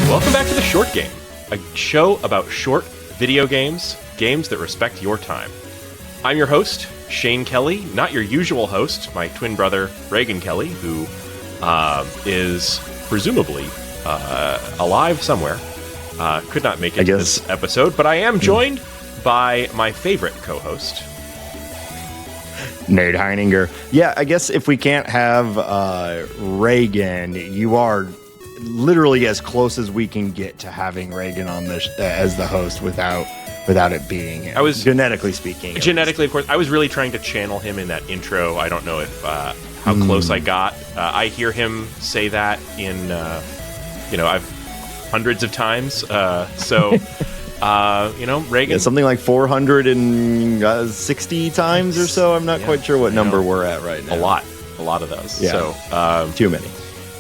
Welcome back to The Short Game, a show about short video games, games that respect your time. I'm your host, Shane Kelly, not your usual host, my twin brother, Reagan Kelly, who is presumably alive somewhere. Could not make it to this episode, but I am joined by my favorite co-host, Nate Heininger. Yeah, I guess if we can't have Reagan, you are literally as close as we can get to having Reagan on this as the host without it being him. I was genetically speaking. Genetically, of course. I was really trying to channel him in that intro. I don't know if how close I got. I hear him say that in I've hundreds of times. Reagan. Yeah, something like 460 times or so. I'm not quite sure what number we're at right now. A lot of those. Yeah. So too many.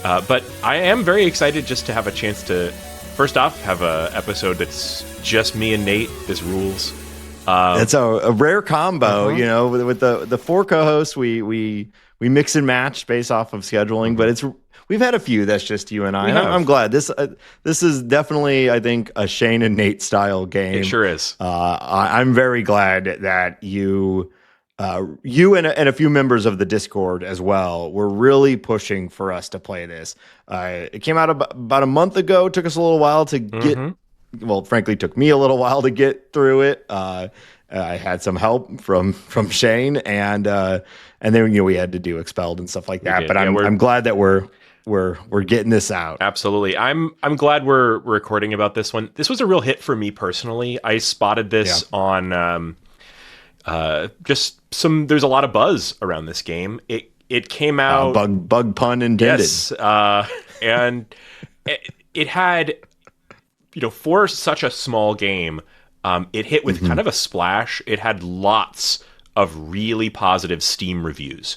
But I am very excited just to have a chance to, first off, have a episode that's just me and Nate. This rules. It's a rare combo, with the four co-hosts. We mix and match based off of scheduling, but we've had a few that's just you and I. I'm glad this is definitely, I think, a Shane and Nate style game. It sure is. I'm very glad that you and a few members of the Discord as well were really pushing for us to play this. It came out about a month ago. It took us a little while to get. Well, frankly, took me a little while to get through it. I had some help from Shane, and then we had to do Expelled and stuff like that. But I'm glad that we're getting this out. Absolutely. I'm glad we're recording about this one. This was a real hit for me personally. I spotted this on there's a lot of buzz around this game. It came out bug pun intended. Yes. And it had, for such a small game, it hit with kind of a splash. It had lots of really positive Steam reviews.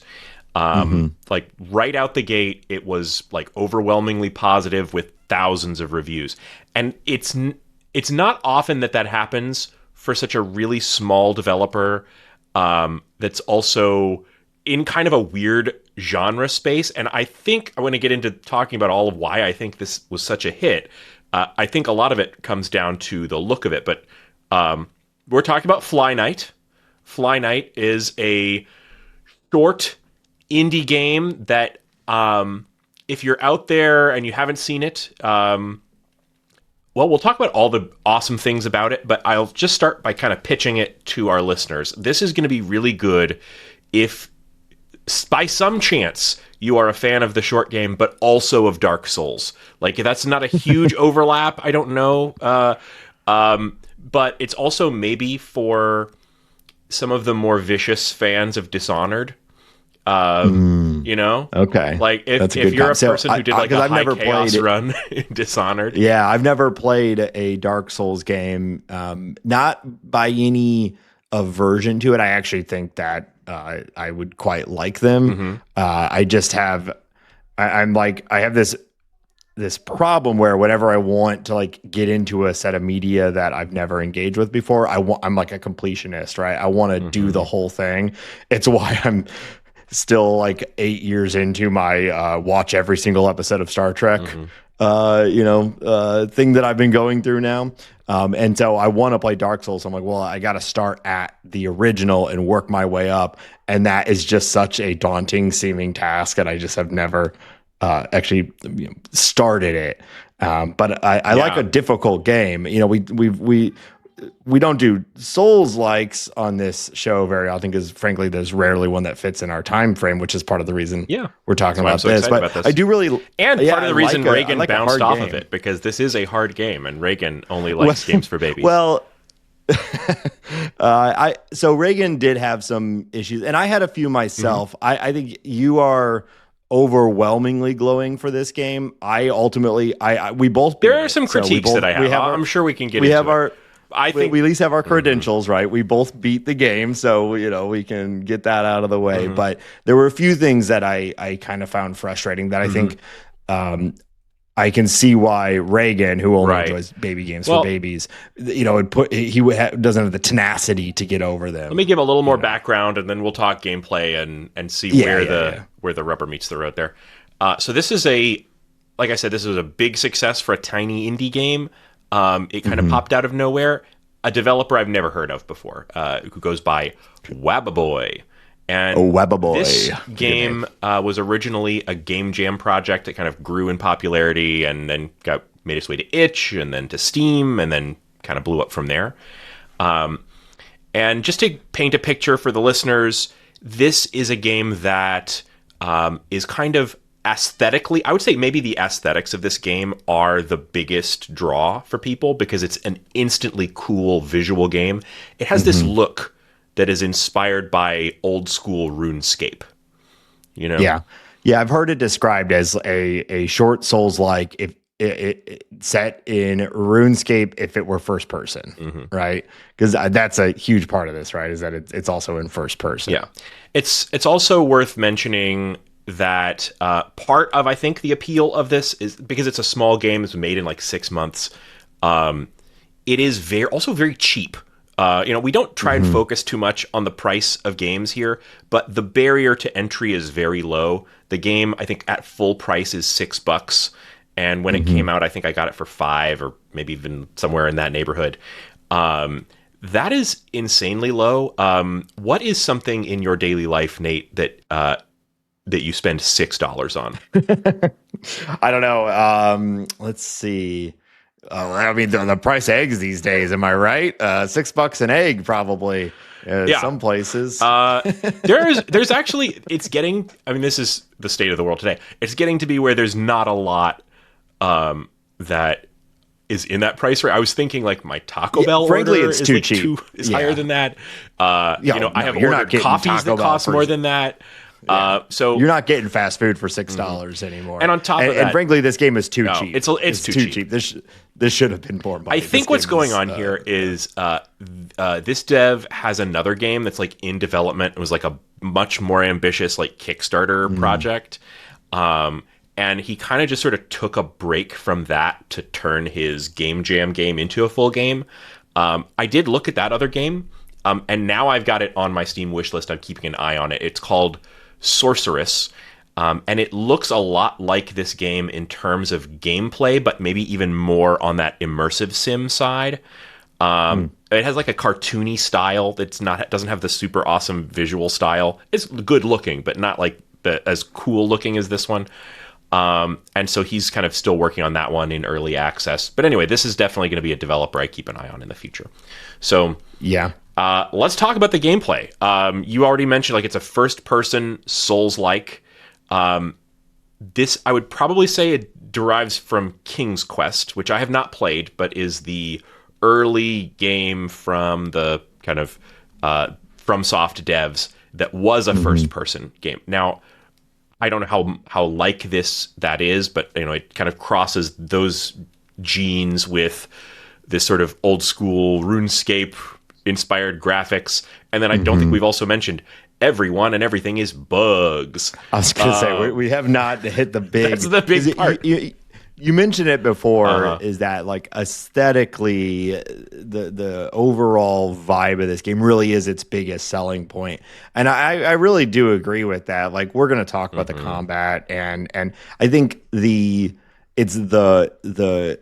Like right out the gate, it was like overwhelmingly positive with thousands of reviews. And it's not often that happens for such a really small developer that's also in kind of a weird genre space. And I think I want to get into talking about all of why I think this was such a hit. I think a lot of it comes down to the look of it, but we're talking about FlyKnight. FlyKnight is a short indie game that if you're out there and you haven't seen it, we'll talk about all the awesome things about it, but I'll just start by kind of pitching it to our listeners. This is going to be really good if, by some chance, you are a fan of the short game, but also of Dark Souls. Like, that's not a huge overlap, I don't know. But it's also maybe for some of the more vicious fans of Dishonored. Okay. Like if you're a person who did like a high chaos run in Dishonored. Yeah, I've never played a Dark Souls game, not by any aversion to it. I actually think that I would quite like them. I just have, I have this problem where whenever I want to like get into a set of media that I've never engaged with before, I'm like a completionist, right? I want to do the whole thing. It's why I'm still like 8 years into my watch every single episode of Star Trek thing that I've been going through now. And so I want to play Dark Souls. I'm like, well, I got to start at the original and work my way up. And that is just such a daunting seeming task. And I just have never actually started it. But I like a difficult game. We don't do Souls likes on this show very often because, frankly, there's rarely one that fits in our time frame, which is part of the reason we're talking about this. But I do really, and part of the reason Reagan bounced off of it, because this is a hard game, and Reagan only likes games for babies. Well, so Reagan did have some issues, and I had a few myself. I think you are overwhelmingly glowing for this game. We both there are some critiques that I have. I'm sure we can get into it. I think we at least have our credentials, right? We both beat the game, so we can get that out of the way. But there were a few things that I kind of found frustrating that I think I can see why Reagan, who only Right. enjoys baby games for Well, babies, doesn't have the tenacity to get over let me them. give a little You more know. background, and then we'll talk gameplay and see Yeah, where yeah, the yeah. rubber meets the road there. So this is like I said, this was a big success for a tiny indie game. It kind of popped out of nowhere. A developer I've never heard of before, who goes by Wababoy. And Oh, Webba this Boy. Good name. game was originally a game jam project that kind of grew in popularity and then made its way to Itch and then to Steam and then kind of blew up from there. And just to paint a picture for the listeners, this is a game that is kind of aesthetically, I would say maybe the aesthetics of this game are the biggest draw for people because it's an instantly cool visual game. It has this look that is inspired by old school RuneScape. You know? Yeah. Yeah, I've heard it described as a short Souls-like if it set in RuneScape if it were first person, right? Because that's a huge part of this, right? Is that it's also in first person. Yeah. It's also worth mentioning that part of, I think, the appeal of this is because it's a small game. It's made in like 6 months. It is also very cheap. We don't try and focus too much on the price of games here, but the barrier to entry is very low. The game, I think, at full price is $6. And when it came out, I think I got it for $5 or maybe even somewhere in that neighborhood. That is insanely low. What is something in your daily life, Nate, that you spend $6 on? I don't know. Let's see. I mean, the price of eggs these days, am I right? $6 an egg, probably. Yeah. Some places. There's actually, it's getting, I mean, this is the state of the world today. It's getting to be where there's not a lot that is in that price range. I was thinking like my Taco Bell frankly, order it's is too like cheap. higher than that. I have you're not ordered getting coffees Taco that Bell cost for- more than that. So You're not getting fast food for $6 anymore. And on top of that- and frankly, this game is too No, cheap. it's too cheap. This should have been more money. I think This what's game going is, on here is this dev has another game that's like in development. It was like a much more ambitious like Kickstarter project. And he kind of just sort of took a break from that to turn his game jam game into a full game. I did look at that other game, and now I've got it on my Steam wish list. I'm keeping an eye on it. It's called Sorceress, and it looks a lot like this game in terms of gameplay, but maybe even more on that immersive sim side. It has like a cartoony style doesn't have the super awesome visual style. It's good looking, but not like as cool looking as this one. And so he's kind of still working on that one in early access. But anyway, this is definitely going to be a developer I keep an eye on in the future. So yeah. Let's talk about the gameplay. You already mentioned like it's a first-person Souls-like. This, I would probably say it derives from King's Quest, which I have not played, but is the early game from the kind of FromSoft devs that was a first-person game. Now, I don't know how like this that is, but it kind of crosses those genes with this sort of old school RuneScape inspired graphics. And then I don't think we've also mentioned everyone and everything is bugs. I was going to say we have not hit the big. That's the big part. You mentioned it before. Is that like aesthetically, the overall vibe of this game really is its biggest selling point, and I really do agree with that. Like we're going to talk about the combat, and I think it's the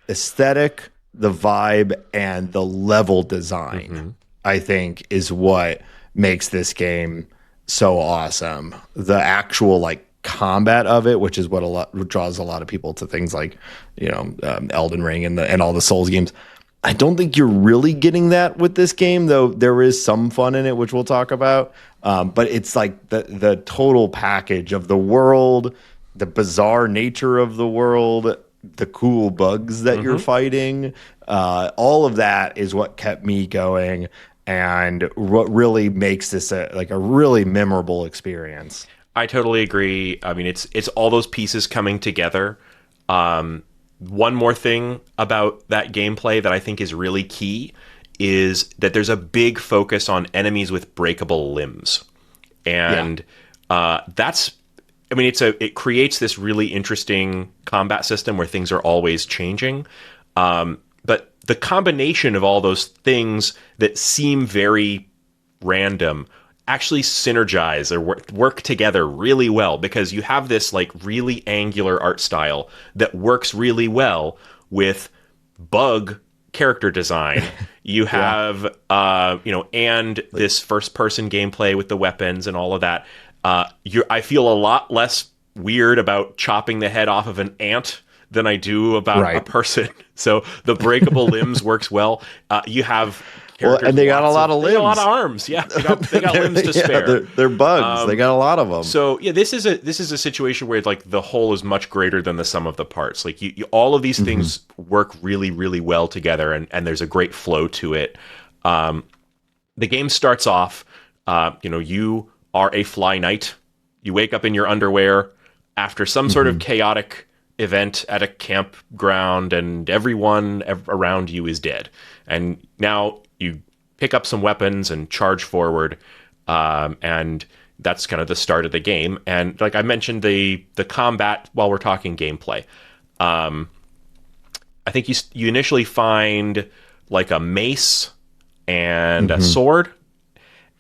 aesthetic, the vibe, and the level design. I think is what makes this game so awesome. The actual like combat of it, which is what draws a lot of people to things like Elden Ring and all the Souls games. I don't think you're really getting that with this game, though there is some fun in it, which we'll talk about. But it's like the total package of the world, the bizarre nature of the world, the cool bugs that you're fighting. All of that is what kept me going and what really makes this a really memorable experience. I totally agree. I mean, it's all those pieces coming together. One more thing about that gameplay that I think is really key is that there's a big focus on enemies with breakable limbs. And that's I mean, it creates this really interesting combat system where things are always changing. But the combination of all those things that seem very random actually synergize or work together really well, because you have this like really angular art style that works really well with bug character design. You have and this first person gameplay with the weapons and all of that. I feel a lot less weird about chopping the head off of an ant than I do about a person. So the breakable limbs works well. You have and they got a lot of limbs. They got a lot of arms. Yeah, they got limbs to spare. They're bugs. They got a lot of them. So yeah, this is a situation where like the whole is much greater than the sum of the parts. Like all of these things work really, really well together, and there's a great flow to it. The game starts off, you are a FlyKnight. You wake up in your underwear after some sort of chaotic event at a campground, and everyone around you is dead. And now you pick up some weapons and charge forward, and that's kind of the start of the game. And like I mentioned, the combat, while we're talking gameplay, I think you initially find like a mace and a sword.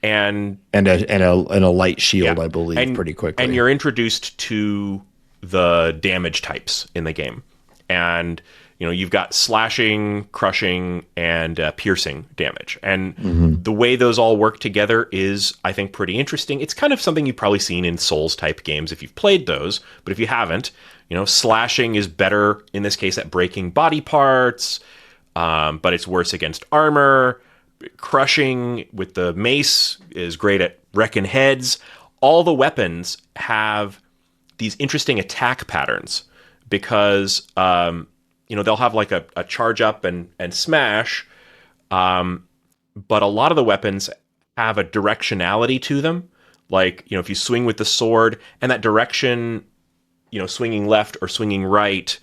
And a light shield, I believe, pretty quickly. And you're introduced to the damage types in the game. And you've got slashing, crushing, and piercing damage. And the way those all work together is, I think, pretty interesting. It's kind of something you've probably seen in Souls-type games if you've played those. But if you haven't, slashing is better, in this case, at breaking body parts. But it's worse against armor. Crushing with the mace is great at wrecking heads. All the weapons have these interesting attack patterns because, they'll have like a charge up and smash. But a lot of the weapons have a directionality to them. Like, if you swing with the sword and that direction, swinging left or swinging right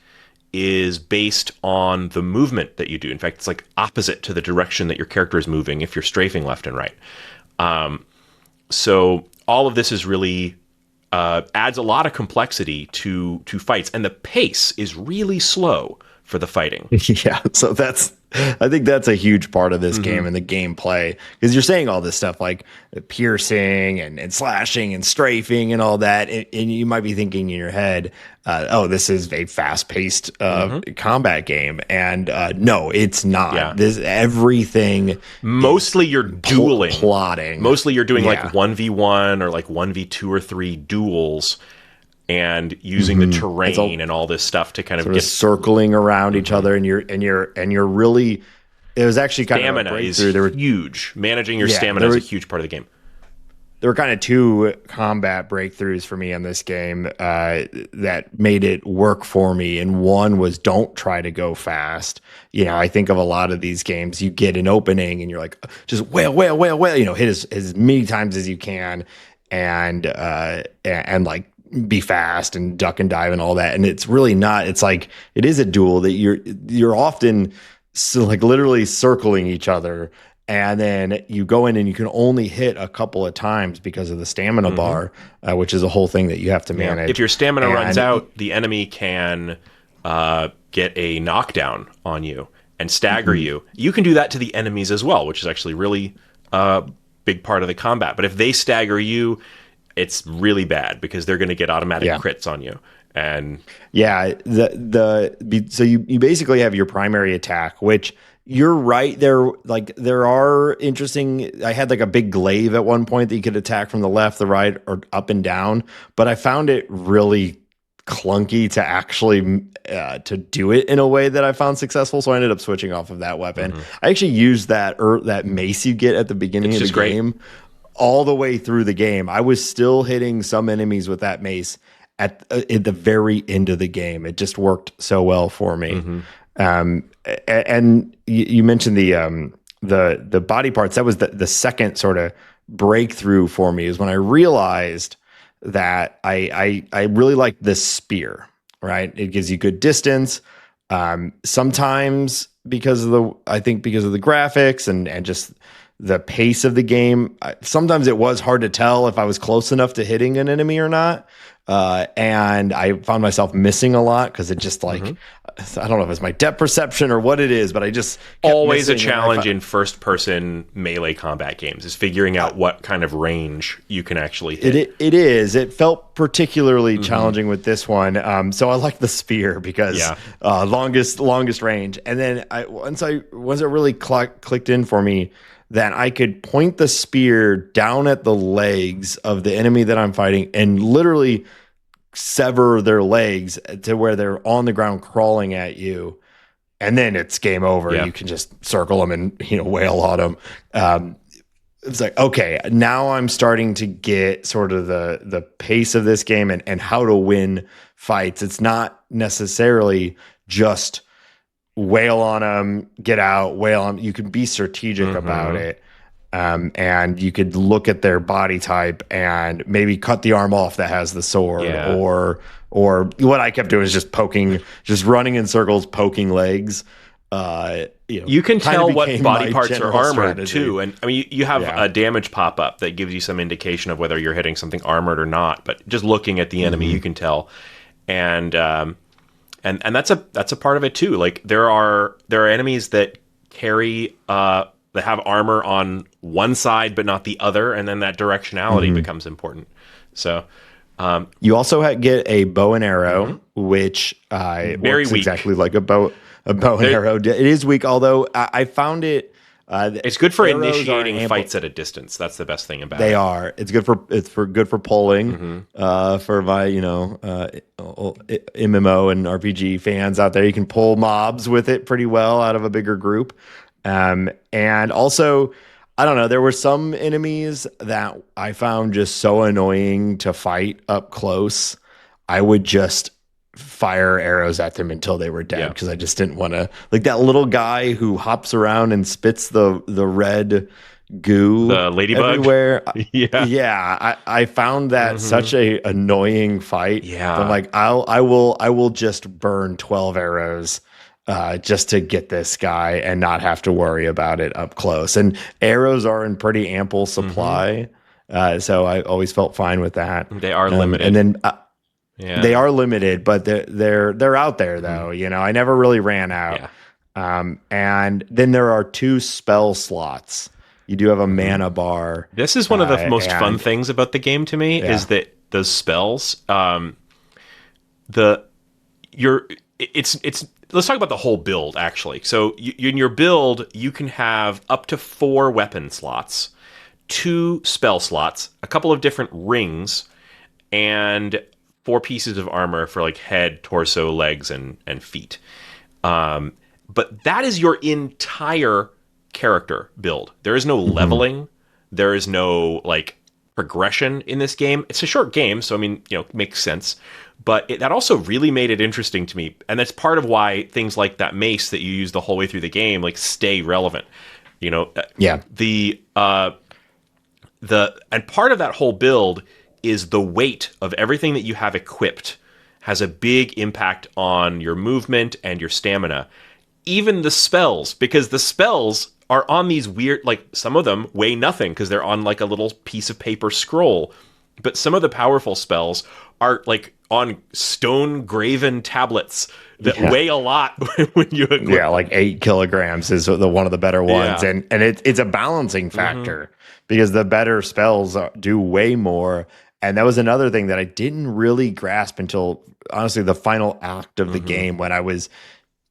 is based on the movement that you do. In fact, it's like opposite to the direction that your character is moving if you're strafing left and right. So all of this is really adds a lot of complexity to fights, and the pace is really slow for the fighting. Yeah, so I think that's a huge part of this game and the gameplay, because you're saying all this stuff like piercing and slashing and strafing and all that, and you might be thinking in your head, this is a fast-paced combat game, and no, it's not. Yeah. This everything. Mostly you're dueling, plotting. Mostly you're doing like 1v1 or like 1v2 or 3 duels, and using the terrain and all this stuff to kind of get circling around each other, and you're really. It was actually kind of a breakthrough. There were huge. Managing your stamina is a huge part of the game. There were kind of two combat breakthroughs for me on this game that made it work for me. And one was don't try to go fast. I think of a lot of these games, you get an opening and you're like, just wail, hit as many times as you can, and like be fast and duck and dive and all that. And it's really not. It's like it is a duel that you're often like literally circling each other. And then you go in and you can only hit a couple of times because of the stamina bar, which is a whole thing that you have to manage. If your stamina runs out, the enemy can get a knockdown on you and stagger you. You can do that to the enemies as well, which is actually really a big part of the combat. But if they stagger you, it's really bad because they're going to get automatic crits on you. And so you basically have your primary attack, which you're right. There are interesting. I had like a big glaive at one point that you could attack from the left, the right, or up and down. But I found it really clunky to actually to do it in a way that I found successful. So I ended up switching off of that weapon. I actually used that mace you get at the beginning of the game all the way through the game. I was still hitting some enemies with that mace at the very end of the game. It just worked so well for me. And you mentioned the body parts. That was the second sort of breakthrough for me, is when I realized that I really like this spear, right? It gives you good distance. Sometimes because of the graphics and just the pace of the game, sometimes it was hard to tell if I was close enough to hitting an enemy or not. and I found myself missing a lot because it just like I don't know if it's my depth perception or what it is, but I just kept Always a missing, challenge in first-person melee combat games is figuring out what kind of range you can actually hit. It is. It felt particularly challenging with this one. So I like the spear because longest range. And then once it really clicked in for me that I could point the spear down at the legs of the enemy that I'm fighting and literally sever their legs to where they're on the ground crawling at you. And then it's game over. Yeah. You can just circle them and wail on them. It's like, okay, now I'm starting to get sort of the pace of this game and how to win fights. It's not necessarily just wail on them, get out, wail on them. You can be strategic about it. And you could look at their body type and maybe cut the arm off that has the sword, or what I kept doing is just running in circles, poking legs. You can tell what body parts are armored too, and I mean you have a damage pop up that gives you some indication of whether you're hitting something armored or not. But just looking at the enemy, you can tell, and that's a part of it too. Like there are enemies that carry that have armor on one side but not the other, and then that directionality becomes important. So you also get a bow and arrow, which very works weak. Exactly like a bow and arrow. It is weak, although I found it. It's good for initiating fights at a distance. That's the best thing about it. They are. It's good for polling. For my MMO and RPG fans out there, you can pull mobs with it pretty well out of a bigger group. And also, I don't know, there were some enemies that I found just so annoying to fight up close. I would just fire arrows at them until they were dead because I just didn't want to. Like that little guy who hops around and spits the red goo, the ladybug everywhere. I found that such a annoying fight. I'm like, I will just burn 12 arrows just to get this guy and not have to worry about it up close. And arrows are in pretty ample supply, so I always felt fine with that. They are limited, and then they are limited, but they're out there though. I never really ran out. And then there are 2 spell slots. You do have a mana bar. This is one of the most fun things about the game to me is that the spells, let's talk about the whole build, actually. So in your build, you can have up to 4 weapon slots, 2 spell slots, a couple of different rings, and 4 pieces of armor for like head, torso, legs, and feet. But that is your entire character build. There is no leveling. There is no like progression in this game. It's a short game, so I mean, makes sense. But that also really made it interesting to me, and that's part of why things like that mace that you use the whole way through the game like stay relevant. And part of that whole build is the weight of everything that you have equipped has a big impact on your movement and your stamina. Even the spells, because the spells are on these weird, like some of them weigh nothing because they're on like a little piece of paper scroll. But some of the powerful spells are like on stone graven tablets that weigh a lot when you equip. Yeah, like 8 kilograms is one of the better ones. And it's a balancing factor because the better spells do way more. And that was another thing that I didn't really grasp until, honestly, the final act of the game when I was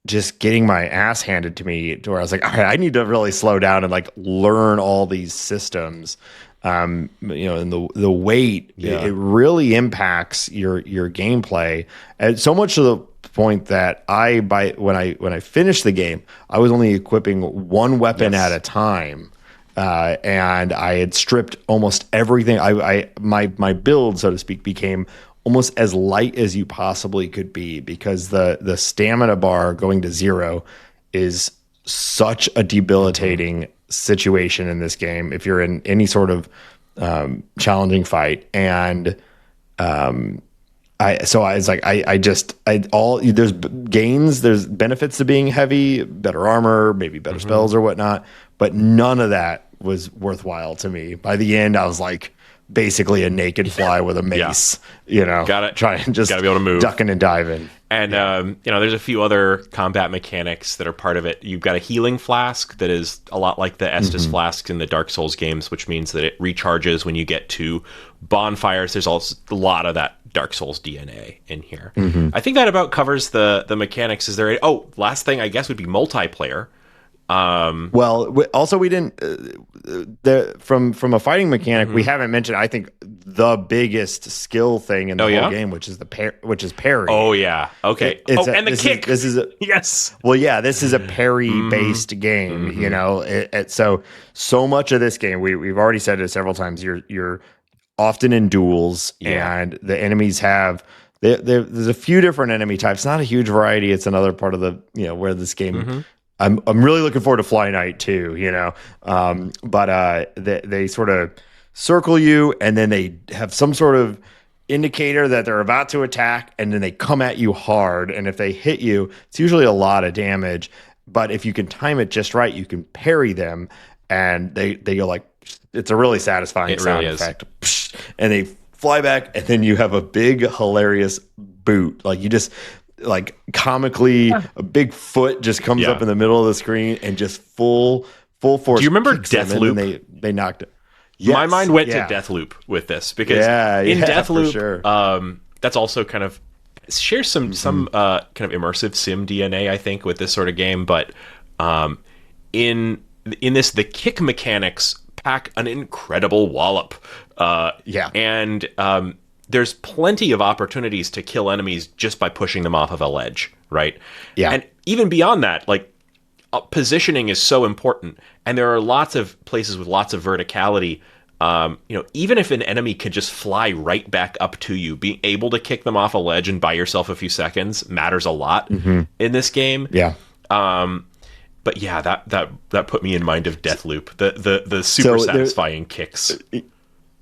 just getting my ass handed to me, to where I was like, all right, I need to really slow down and like learn all these systems. And the weight, it really impacts your gameplay. And so much to the point that when I finished the game, I was only equipping 1 weapon at a time. And I had stripped almost everything. My build, so to speak, became almost as light as you possibly could be because the stamina bar going to 0 is such a debilitating situation in this game if you're in any sort of challenging fight. And there's gains, there's benefits to being heavy, better armor, maybe better spells or whatnot, but none of that was worthwhile to me. By the end, I was like, basically a naked fly with a mace, trying to just gotta be able to move, ducking and diving. And there's a few other combat mechanics that are part of it. You've got a healing flask that is a lot like the Estus flask in the Dark Souls games, which means that it recharges when you get to bonfires. There's also a lot of that Dark Souls DNA in here. I think that about covers the mechanics. Is there last thing I guess would be multiplayer. Also we didn't from a fighting mechanic, we haven't mentioned, I think, the biggest skill thing in the whole game, which is parry. Oh yeah. Okay. And the kick. This is yes. Well, yeah, this is a parry based game. So much of this game, we've already said it several times. You're often in duels, and the enemies have. There's a few different enemy types. Not a huge variety. It's another part of the where this game. I'm really looking forward to FlyKnight too, but they sort of circle you, and then they have some sort of indicator that they're about to attack, and then they come at you hard. And if they hit you, it's usually a lot of damage. But if you can time it just right, you can parry them, and they go like, it's a really satisfying sound effect, and they fly back, and then you have a big hilarious boot, like you just. Like comically, a big foot just comes up in the middle of the screen and just full force. Do you remember Deathloop? They knocked it. Yes, my mind went to Deathloop with this because in Deathloop, sure. That's also kind of shares some kind of immersive sim DNA, I think, with this sort of game. But in this, the kick mechanics pack an incredible wallop. And there's plenty of opportunities to kill enemies just by pushing them off of a ledge, right? Yeah. And even beyond that, like positioning is so important, and there are lots of places with lots of verticality. Even if an enemy could just fly right back up to you, being able to kick them off a ledge and buy yourself a few seconds matters a lot in this game. Yeah. But yeah, that put me in mind of Deathloop, the super satisfying kicks.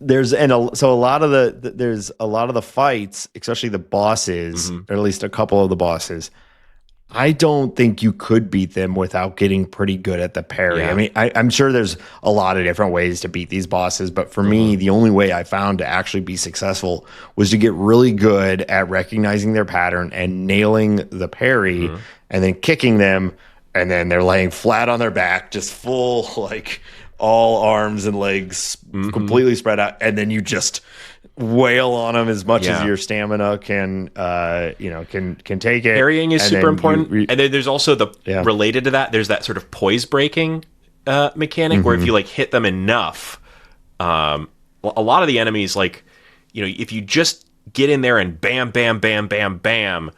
There's a lot of the fights, especially the bosses, or at least a couple of the bosses. I don't think you could beat them without getting pretty good at the parry. Yeah. I mean, I'm sure there's a lot of different ways to beat these bosses, but for me, the only way I found to actually be successful was to get really good at recognizing their pattern and nailing the parry, and then kicking them, and then they're laying flat on their back, just full like. All arms and legs completely spread out, and then you just wail on them as much as your stamina can take it. Parrying is super important, and then there's also related to that. There's that sort of poise breaking mechanic where if you like hit them enough, a lot of the enemies, like if you just get in there and bam, bam, bam, bam, bam,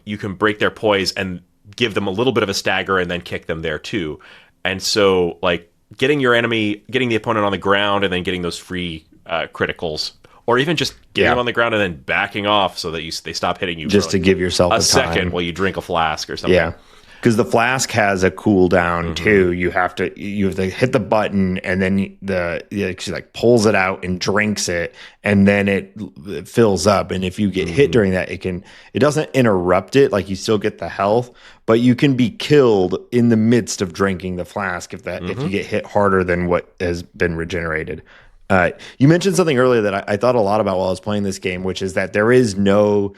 you can break their poise and give them a little bit of a stagger, and then kick them there too. And so like. Getting the opponent on the ground and then getting those free criticals, or even just getting them on the ground and then backing off so that they stop hitting you. Just to give yourself a second while you drink a flask or something. Yeah, because the flask has a cooldown too. You have to hit the button, and then she like pulls it out and drinks it, and then it fills up. And if you get hit during that, it doesn't interrupt it. Like you still get the health, but you can be killed in the midst of drinking the flask if you get hit harder than what has been regenerated. You mentioned something earlier that I thought a lot about while I was playing this game, which is that there's no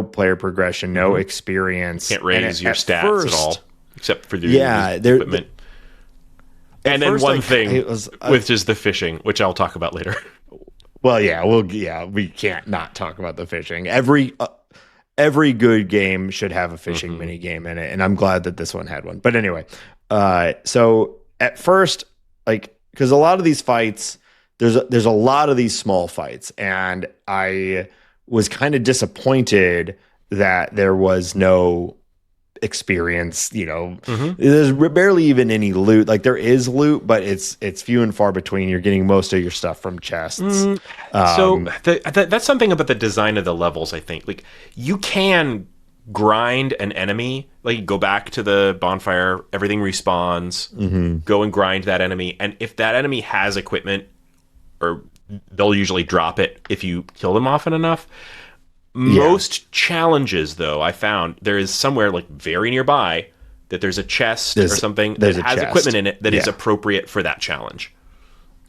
player progression, no experience. Can't raise your stats at all, except for the equipment. And then one thing, which is the fishing, which I'll talk about later. Well, we can't not talk about the fishing. Every good game should have a fishing mini game in it, and I'm glad that this one had one. But anyway, so at first, like, because a lot of these fights, there's a lot of these small fights, and I was kind of disappointed that there was no experience. There's barely even any loot. Like there is loot, but it's few and far between. You're getting most of your stuff from chests. So that's something about the design of the levels. I think like you can grind an enemy, like go back to the bonfire, everything respawns, go and grind that enemy, and if that enemy has equipment, or they'll usually drop it if you kill them often enough. Most challenges, though, I found there is somewhere like very nearby that there's a chest or something that has equipment in it that is appropriate for that challenge.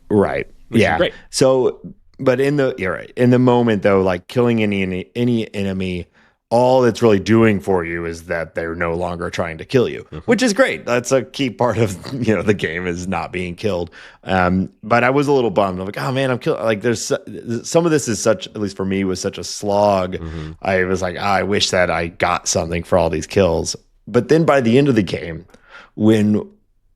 Right. which is Yeah. great. So, but you're right. In the moment though, like killing any enemy, all it's really doing for you is that they're no longer trying to kill you, which is great. That's a key part of the game is not being killed. But I was a little bummed. I'm like, oh man, I'm killed. Like some of this is such, at least for me, was such a slog. I was like, I wish that I got something for all these kills. But then by the end of the game, when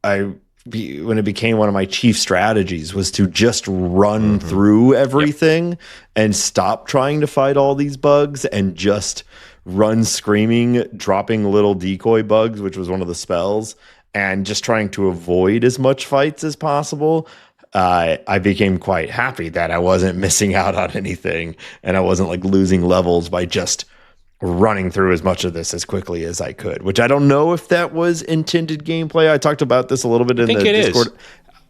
it became one of my chief strategies was to just run through everything and stop trying to fight all these bugs and just run screaming, dropping little decoy bugs, which was one of the spells, and just trying to avoid as much fights as possible. I became quite happy that I wasn't missing out on anything and I wasn't like losing levels by just running through as much of this as quickly as I could, which I don't know if that was intended gameplay. I talked about this a little bit in the Discord.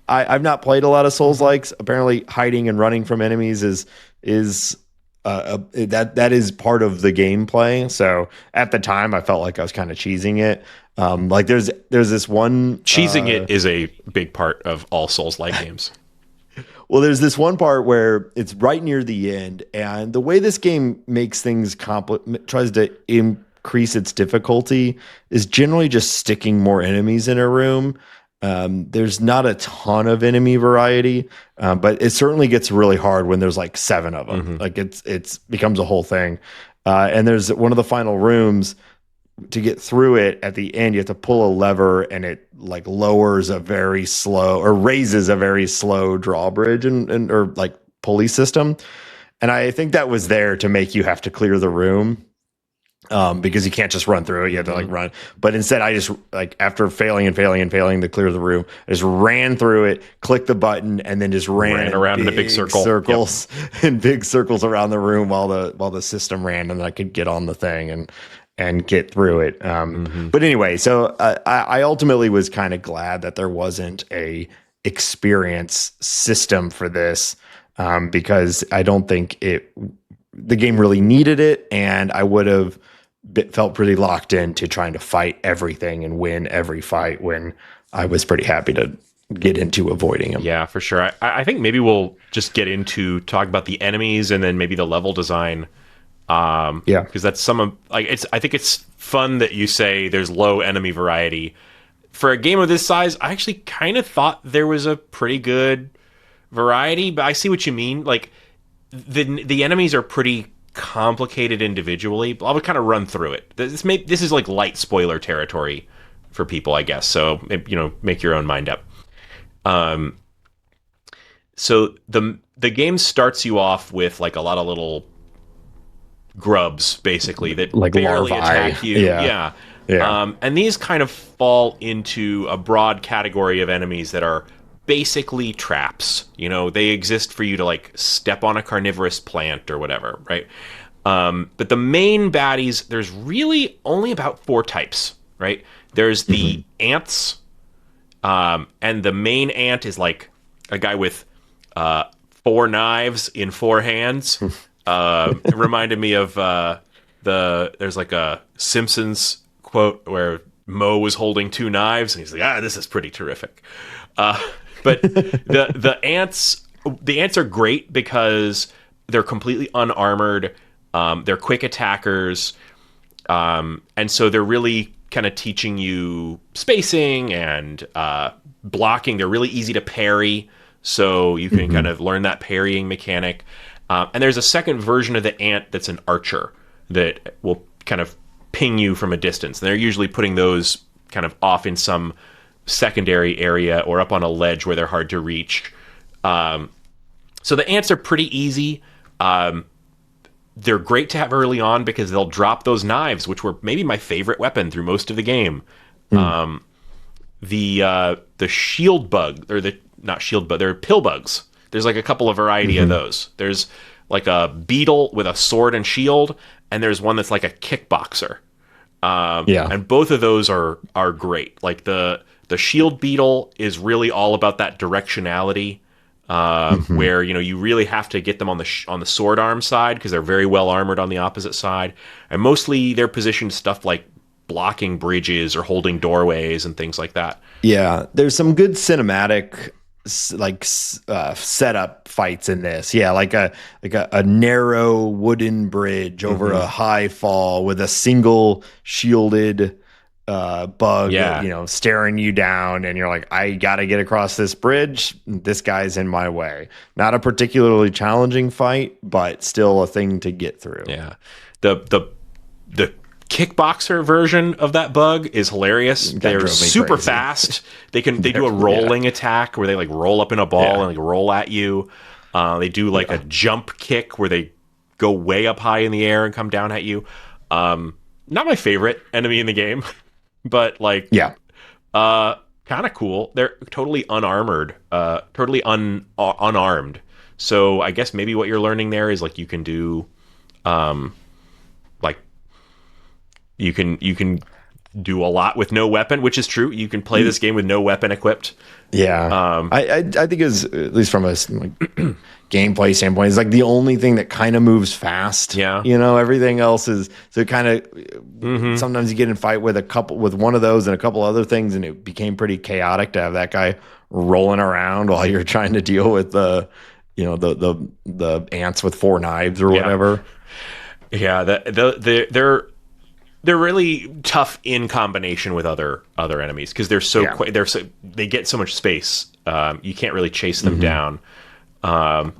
I've not played a lot of Souls-likes. Apparently hiding and running from enemies is that is part of the gameplay. So at the time I felt like I was kind of cheesing it. Like there's this one cheesing it is a big part of all Souls-like games. Well, there's this one part where it's right near the end, and the way this game makes things tries to increase its difficulty is generally just sticking more enemies in a room. There's not a ton of enemy variety, but it certainly gets really hard when there's like 7 of them. Like it's becomes a whole thing. And there's one of the final rooms. To get through it at the end, you have to pull a lever and it like lowers a very slow or raises a very slow drawbridge or like pulley system. And I think that was there to make you have to clear the room because you can't just run through it. You have to like run. But instead I just like after failing to clear the room, I just ran through it, clicked the button and then just ran around in a big circles in big circles around the room while the system ran and I could get on the thing and get through it. But anyway, so I ultimately was kind of glad that there wasn't a experience system for this because I don't think the game really needed it, and I would have felt pretty locked into trying to fight everything and win every fight when I was pretty happy to get into avoiding them. Yeah, for sure. I think maybe we'll just get into talk about the enemies and then maybe the level design. Because that's I think it's fun that you say there's low enemy variety. For a game of this size, I actually kind of thought there was a pretty good variety, but I see what you mean. Like the enemies are pretty complicated individually. But I'll kind of run through it. This is like light spoiler territory for people, I guess. So make your own mind up. So the game starts you off with like a lot of little grubs basically that like barely larvae. Attack you. Yeah. And these kind of fall into a broad category of enemies that are basically traps. They exist for you to like step on a carnivorous plant or whatever, right? But the main baddies, there's really only about 4 types, right? There's the ants, and the main ant is like a guy with 4 knives in 4 hands. It reminded me of there's like a Simpsons quote where Moe was holding 2 knives and he's like, this is pretty terrific. But the ants are great because they're completely unarmored. They're quick attackers. And so they're really kind of teaching you spacing and blocking. They're really easy to parry. So you can kind of learn that parrying mechanic. And there's a second version of the ant that's an archer that will kind of ping you from a distance. And they're usually putting those kind of off in some secondary area or up on a ledge where they're hard to reach. So the ants are pretty easy. They're great to have early on because they'll drop those knives, which were maybe my favorite weapon through most of the game. The shield bug, or not shield bug, they're pill bugs. There's like a couple of variety of those. There's like a beetle with a sword and shield, and there's one that's like a kickboxer. And both of those are great. Like the shield beetle is really all about that directionality, where you really have to get them on the sword arm side because they're very well armored on the opposite side, and mostly they're positioned stuff like blocking bridges or holding doorways and things like that. Yeah, there's some good cinematic setup fights in this. Yeah, like a narrow wooden bridge over a high fall with a single shielded bug, Yeah. staring you down, and you're like, I gotta get across this bridge. This guy's in my way. Not a particularly challenging fight, but still a thing to get through. Yeah. The kickboxer version of that bug is hilarious. That They're drove me super crazy. fast. They do a rolling attack where they like roll up in a ball and like roll at you. They do like a jump kick where they go way up high in the air and come down at you. Not my favorite enemy in the game, but like kind of cool. They're totally unarmored, totally unarmed. So I guess maybe what you're learning there is like you can do like you can do a lot with no weapon, which is true. You can play this game with no weapon equipped. Yeah, I think is, at least from a gameplay standpoint, is like the only thing that kind of moves fast. Yeah, everything else is, so kind of sometimes you get in a fight with one of those and a couple other things, and it became pretty chaotic to have that guy rolling around while you're trying to deal with the ants with 4 knives or whatever. Yeah, they're really tough in combination with other enemies because they get so much space. You can't really chase them down. And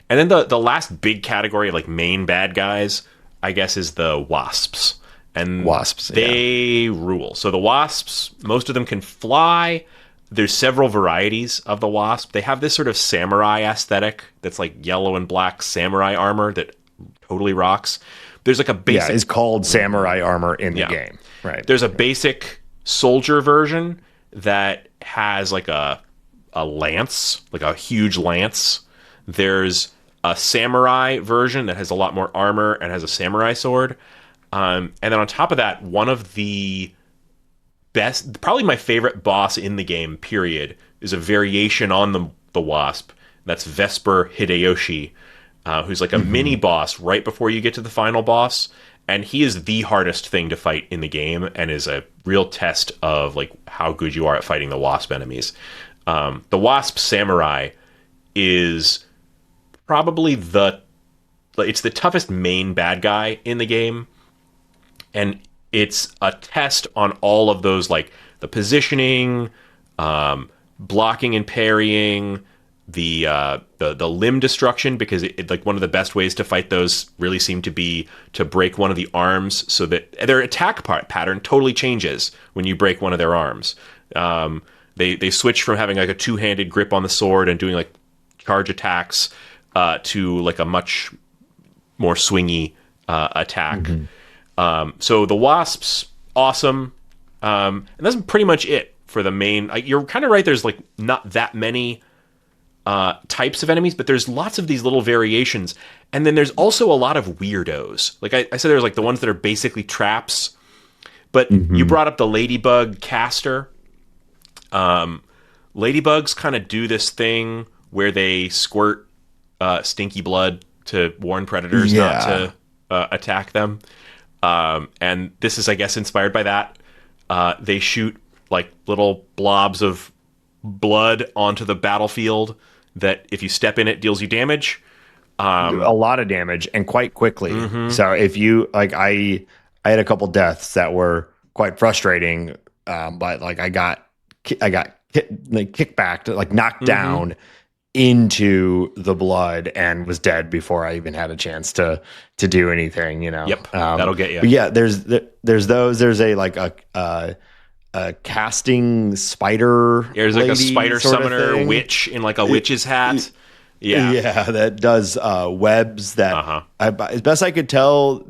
then the last big category of like main bad guys, I guess, is the wasps. And they rule. So the wasps, most of them can fly. There's several varieties of the wasp. They have this sort of samurai aesthetic that's like yellow and black samurai armor that totally rocks. There's like a basic... Yeah, it's called samurai armor in the game. Right. There's a basic soldier version that has like a lance, like a huge lance. There's a samurai version that has a lot more armor and has a samurai sword. And then on top of that, one of the best, probably my favorite boss in the game, period, is a variation on the wasp. That's Vesper Hideyoshi, who's like a mini boss right before you get to the final boss. And he is the hardest thing to fight in the game and is a real test of like how good you are at fighting the wasp enemies. The wasp samurai is probably it's the toughest main bad guy in the game. And it's a test on all of those, like the positioning, blocking and parrying, the limb destruction, because it like one of the best ways to fight those really seem to be to break one of the arms, so that their attack pattern totally changes when you break one of their arms. They switch from having like a two-handed grip on the sword and doing like charge attacks to like a much more swingy attack. So the wasps, awesome. And that's pretty much it for the main. You're kind of right. There's like not that many types of enemies, but there's lots of these little variations. And then there's also a lot of weirdos. Like I said, there's like the ones that are basically traps. But you brought up the ladybug caster. Ladybugs kind of do this thing where they squirt stinky blood to warn predators not to attack them. And this is, I guess, inspired by that. They shoot like little blobs of blood onto the battlefield that, if you step in it, deals you damage. A lot of damage, and quite quickly. So if you like, I had a couple deaths that were quite frustrating, but like I got kicked back, like knocked down into the blood, and was dead before I even had a chance to do anything. Yep, that'll get you. But yeah, there's those. There's a casting spider. There's like a spider summoner witch in like a witch's hat. Yeah, that does webs that, as best I could tell,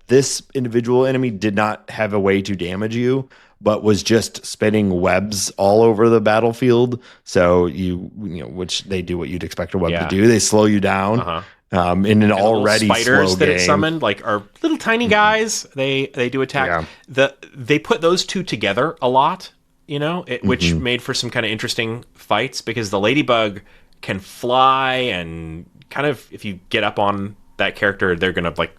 this individual enemy did not have a way to damage you, but was just spinning webs all over the battlefield. So which they do what you'd expect a web to do. They slow you down. In an already spiders slow that game. it summoned, like, are little tiny guys. They do attack. They put those two together a lot, which made for some kind of interesting fights, because the ladybug can fly, and kind of, if you get up on that character, they're gonna like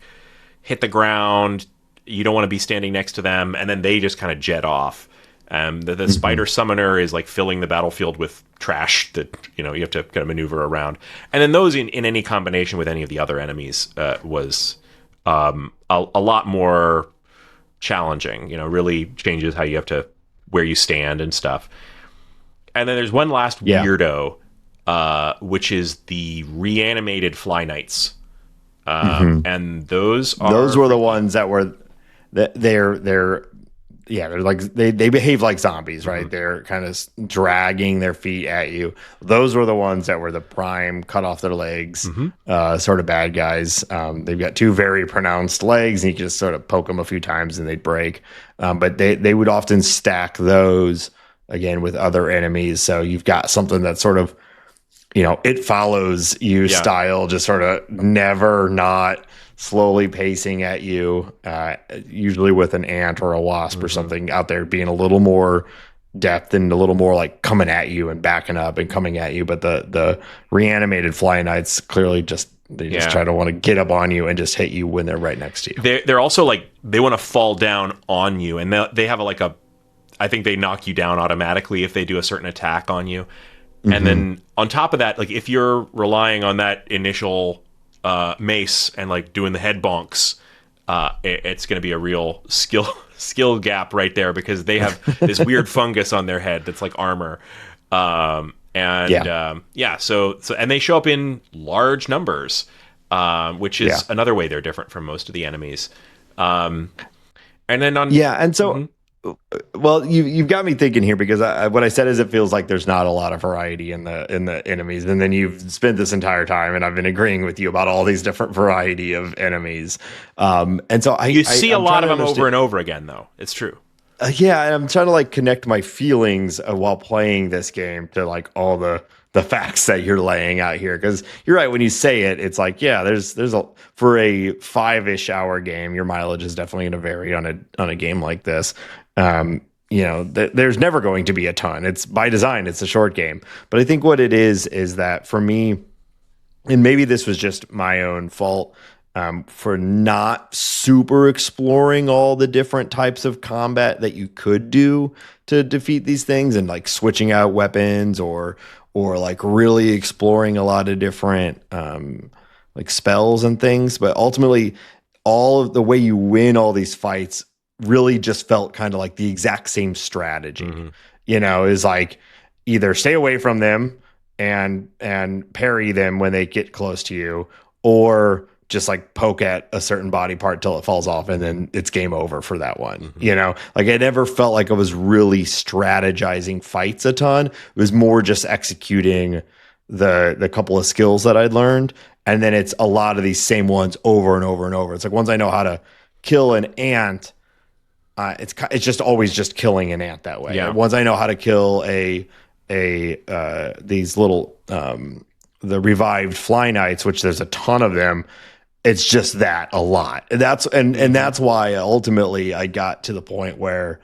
hit the ground. You don't want to be standing next to them, and then they just kind of jet off. The spider summoner is like filling the battlefield with trash that you have to kind of maneuver around. And then those in any combination with any of the other enemies was a lot more challenging. Really changes how you have to where you stand and stuff. And then there's one last weirdo, which is the reanimated FlyKnights. And those were the ones that were they're like they behave like zombies, right? They're kind of dragging their feet at you. Those were the ones that were the prime cut off their legs sort of bad guys. They've got two very pronounced legs, and you can just sort of poke them a few times and they'd break. But they would often stack those again with other enemies, so you've got something that's sort of it follows you style, just sort of never not slowly pacing at you, usually with an ant or a wasp or something out there being a little more depth and a little more like coming at you and backing up and coming at you. But the reanimated FlyKnights clearly just try to want to get up on you and just hit you when they're right next to you. They're also like they want to fall down on you, and they have I think they knock you down automatically if they do a certain attack on you. And then on top of that, like if you're relying on that initial mace and like doing the head bonks, it's going to be a real skill gap right there, because they have this weird fungus on their head that's like armor. So and they show up in large numbers, which is another way they're different from most of the enemies. And then well, you've got me thinking here, because what I said is it feels like there's not a lot of variety in the enemies, and then you've spent this entire time, and I've been agreeing with you about all these different variety of enemies. And so you see a lot of them over and over again, though. It's true. And I'm trying to like connect my feelings while playing this game to like all the facts that you're laying out here, because you're right when you say it. It's like there's for a 5-ish hour game, your mileage is definitely going to vary on a game like this. There's never going to be a ton. It's by design, it's a short game. But I think what it is that for me, and maybe this was just my own fault, for not super exploring all the different types of combat that you could do to defeat these things, and like switching out weapons or like really exploring a lot of different like spells and things. But ultimately, all of the way you win all these fights really just felt kind of like the exact same strategy. Is like either stay away from them and parry them when they get close to you, or just like poke at a certain body part till it falls off, and then it's game over for that one. Like I never felt like I was really strategizing fights a ton. It was more just executing the couple of skills that I'd learned. And then it's a lot of these same ones over and over and over. It's like once I know how to kill an ant, it's just always just killing an ant that way. Yeah. Once I know how to kill these little the revived FlyKnights, which there's a ton of them, it's just that a lot. That's why ultimately I got to the point where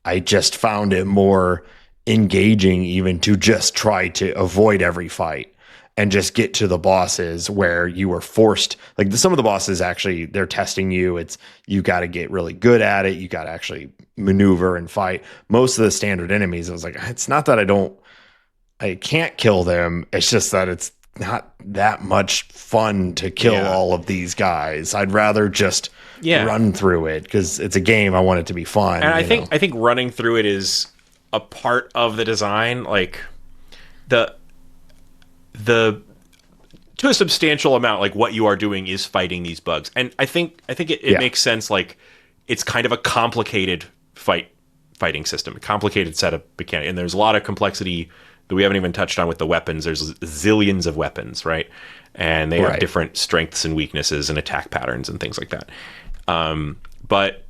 I just found it more engaging even to just try to avoid every fight and just get to the bosses where you were forced. Like some of the bosses, actually, they're testing you. You got to get really good at it. You got to actually maneuver and fight. Most of the standard enemies, I was like, it's not that I can't kill them. It's just that it's not that much fun to kill all of these guys. I'd rather just run through it, because it's a game. I want it to be fun. And I think running through it is a part of the design. Like the to a substantial amount, like what you are doing is fighting these bugs. And I think it makes sense. Like it's kind of a complicated fighting system, a complicated set of mechanics, and there's a lot of complexity that we haven't even touched on with the weapons. There's zillions of weapons, right? And they have different strengths and weaknesses and attack patterns and things like that. But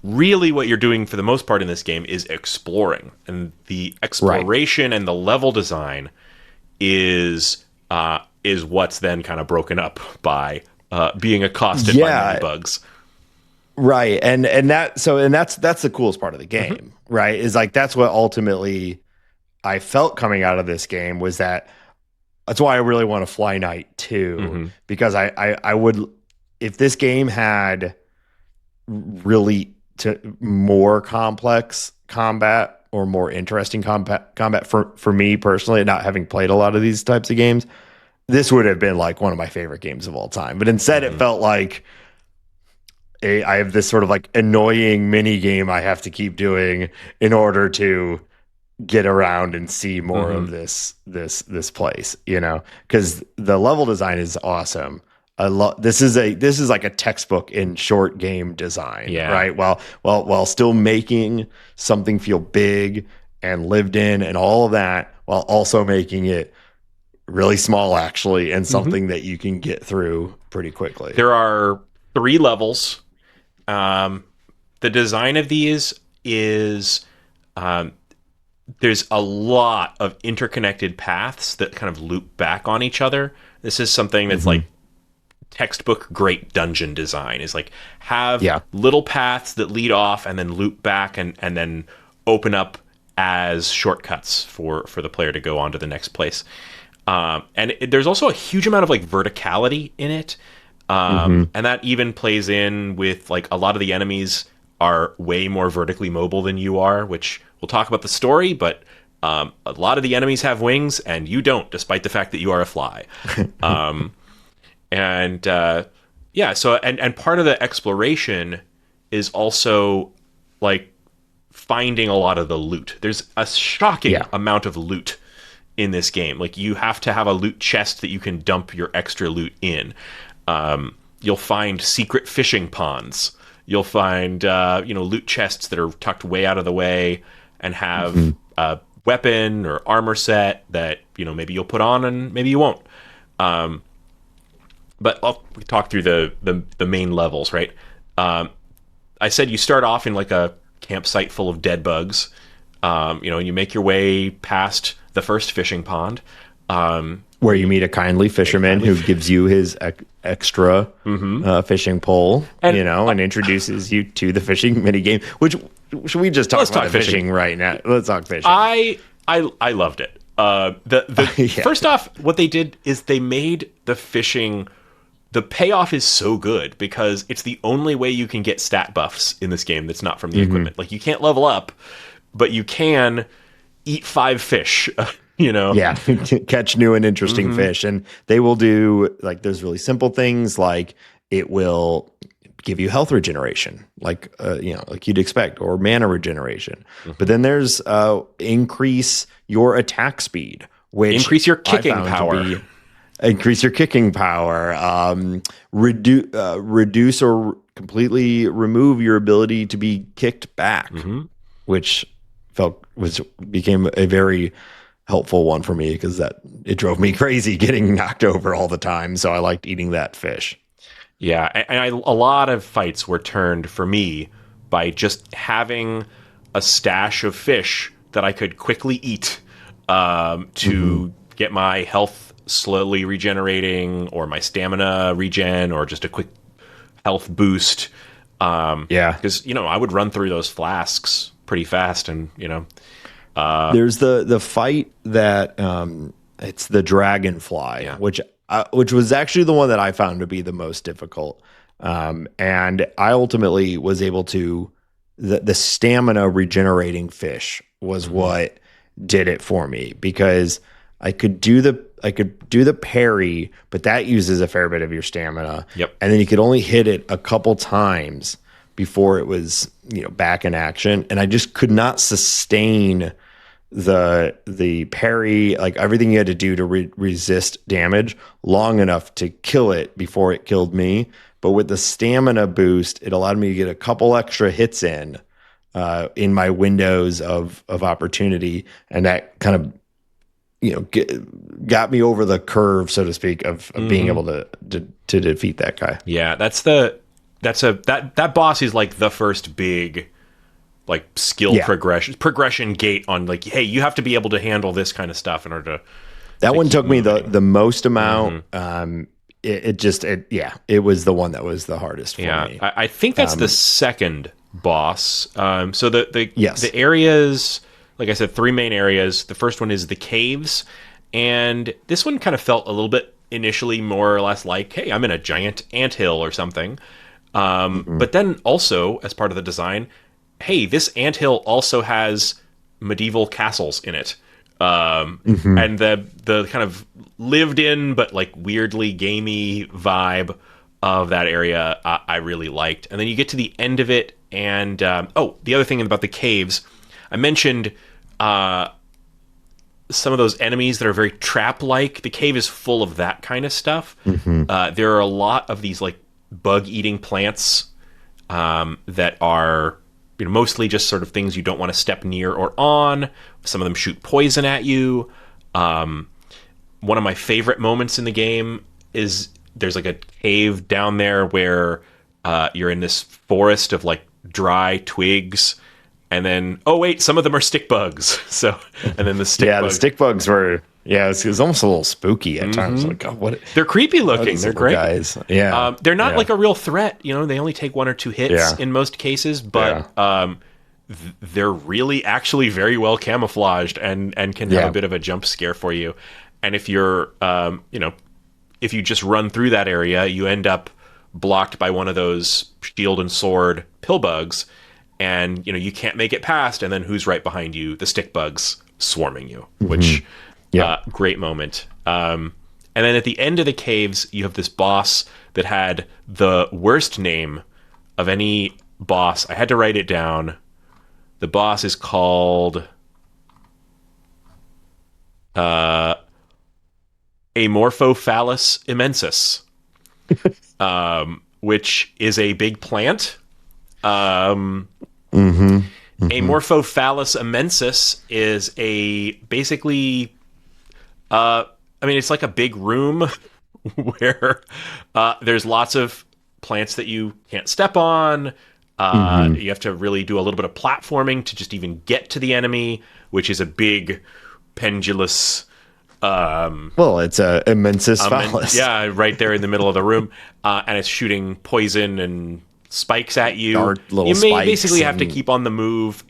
really what you're doing for the most part in this game is exploring. And the exploration and the level design is what's then kind of broken up by being accosted by many bugs. Right. And that's the coolest part of the game, right? Is like that's what ultimately I felt coming out of this game, was that's why I really want to FlyKnight 2, because I would, if this game had really more complex combat or more interesting combat for me personally, not having played a lot of these types of games, this would have been like one of my favorite games of all time. But instead, it felt like I have this sort of like annoying mini game I have to keep doing in order to get around and see more of this place, you know, because the level design is awesome. I love this is like a textbook in short game design, right? While still making something feel big and lived in and all of that, while also making it really small actually and something that you can get through pretty quickly. There are 3 levels. The design of these is there's a lot of interconnected paths that kind of loop back on each other. This is something that's like textbook great dungeon design, is like have little paths that lead off and then loop back and then open up as shortcuts for the player to go on to the next place. There's also a huge amount of like verticality in it. And that even plays in with like a lot of the enemies are way more vertically mobile than you are, which we'll talk about the story, but a lot of the enemies have wings and you don't, despite the fact that you are a fly. So part of the exploration is also like finding a lot of the loot. There's a shocking amount of loot in this game. Like you have to have a loot chest that you can dump your extra loot in. You'll find secret fishing ponds. You'll find loot chests that are tucked way out of the way and have a weapon or armor set that maybe you'll put on and maybe you won't. But I'll talk through the main levels, right? I said you start off in like a campsite full of dead bugs. And you make your way past the first fishing pond. Where you meet a kindly fisherman who gives you his extra fishing pole, and, and introduces you to the fishing minigame. Which should we just talk about fishing right now? Let's talk fishing. I loved it. First off, what they did is they made the fishing. The payoff is so good because it's the only way you can get stat buffs in this game that's not from the equipment. Like you can't level up, but you can eat 5 fish. Catch new and interesting fish, and they will do like there's really simple things like it will give you health regeneration, like like you'd expect, or mana regeneration. But then there's increase your attack speed, which increase your kicking power. Increase your kicking power, reduce or completely remove your ability to be kicked back, which became a very helpful one for me because it drove me crazy getting knocked over all the time. So I liked eating that fish. Yeah, and a lot of fights were turned for me by just having a stash of fish that I could quickly eat to get my health slowly regenerating, or my stamina regen, or just a quick health boost. Because I would run through those flasks pretty fast, and there's the fight that it's the dragonfly, which was actually the one that I found to be the most difficult. And I ultimately was able to the stamina regenerating fish was what did it for me, because I could do the parry, but that uses a fair bit of your stamina. Yep. And then you could only hit it a couple times before it was, back in action. And I just could not sustain the parry, like everything you had to do to resist damage long enough to kill it before it killed me. But with the stamina boost, it allowed me to get a couple extra hits in my windows of opportunity. And that kind of, got me over the curve, so to speak, of being able to defeat that guy. Yeah, that boss is like the first big like skill progression gate on like, hey, you have to be able to handle this kind of stuff in order to. That one took me the most amount. It was the one that was the hardest for me. I think that's the second boss. So the areas, like I said, 3 main areas. The first one is the caves, and this one kind of felt a little bit initially more or less like, hey, I'm in a giant anthill or something. But then also, as part of the design, hey, this anthill also has medieval castles in it. And the kind of lived in but like weirdly gamey vibe of that area I really liked. And then you get to the end of it, and the other thing about the caves, I mentioned some of those enemies that are very trap-like. The cave is full of that kind of stuff. There are a lot of these like bug-eating plants that are mostly just sort of things you don't want to step near or on. Some of them shoot poison at you. One of my favorite moments in the game is there's like a cave down there where you're in this forest of like dry twigs, and then some of them are stick bugs. So, and then the stick bugs. The stick bugs were it was almost a little spooky at times. Like, oh, what? They're creepy looking. They're great guys. Yeah, they're not like a real threat. They only take 1 or 2 hits in most cases, but they're really actually very well camouflaged and can have a bit of a jump scare for you. And if you're if you just run through that area, you end up blocked by one of those shield and sword pill bugs, and you can't make it past. And then who's right behind you? The stick bugs swarming you, which great moment. And then at the end of the caves, you have this boss that had the worst name of any boss. I had to write it down. The boss is called Amorphophallus immensus, which is a big plant. Amorphophallus immensus is basically it's like a big room where there's lots of plants that you can't step on. You have to really do a little bit of platforming to just even get to the enemy, which is a big pendulous. It's a immensus phallus. Right there in the middle of the room, and it's shooting poison and spikes at you. You may basically have to keep on the move,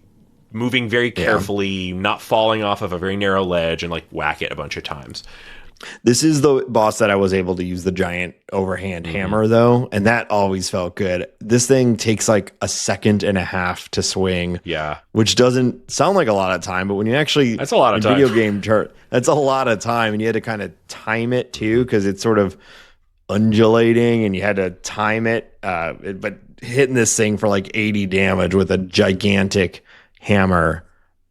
moving very carefully, not falling off of a very narrow ledge, and like whack it a bunch of times. This is the boss that I was able to use the giant overhand hammer, though, and that always felt good. This thing takes like a 1.5 seconds to swing, which doesn't sound like a lot of time, but when you actually that's a lot of time. Video game that's a lot of time, and you had to kind of time it too because it's sort of undulating, and you had to time it. But hitting this thing for like 80 damage with a gigantic hammer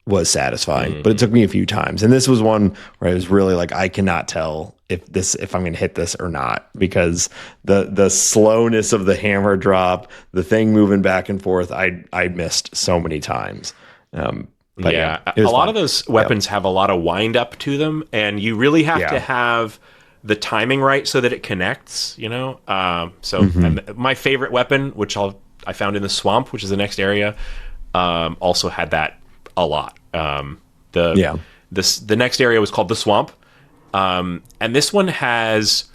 was satisfying, but it took me a few times. And this was one where I was really like, I cannot tell if I'm going to hit this or not, because the slowness of the hammer drop, the thing moving back and forth, I missed so many times. But a lot of those weapons have a lot of wind up to them, and you really have to have the timing right so that it connects, and my favorite weapon, which I found in the swamp, which is the next area, also had that a lot. The next area was called the swamp, and this one has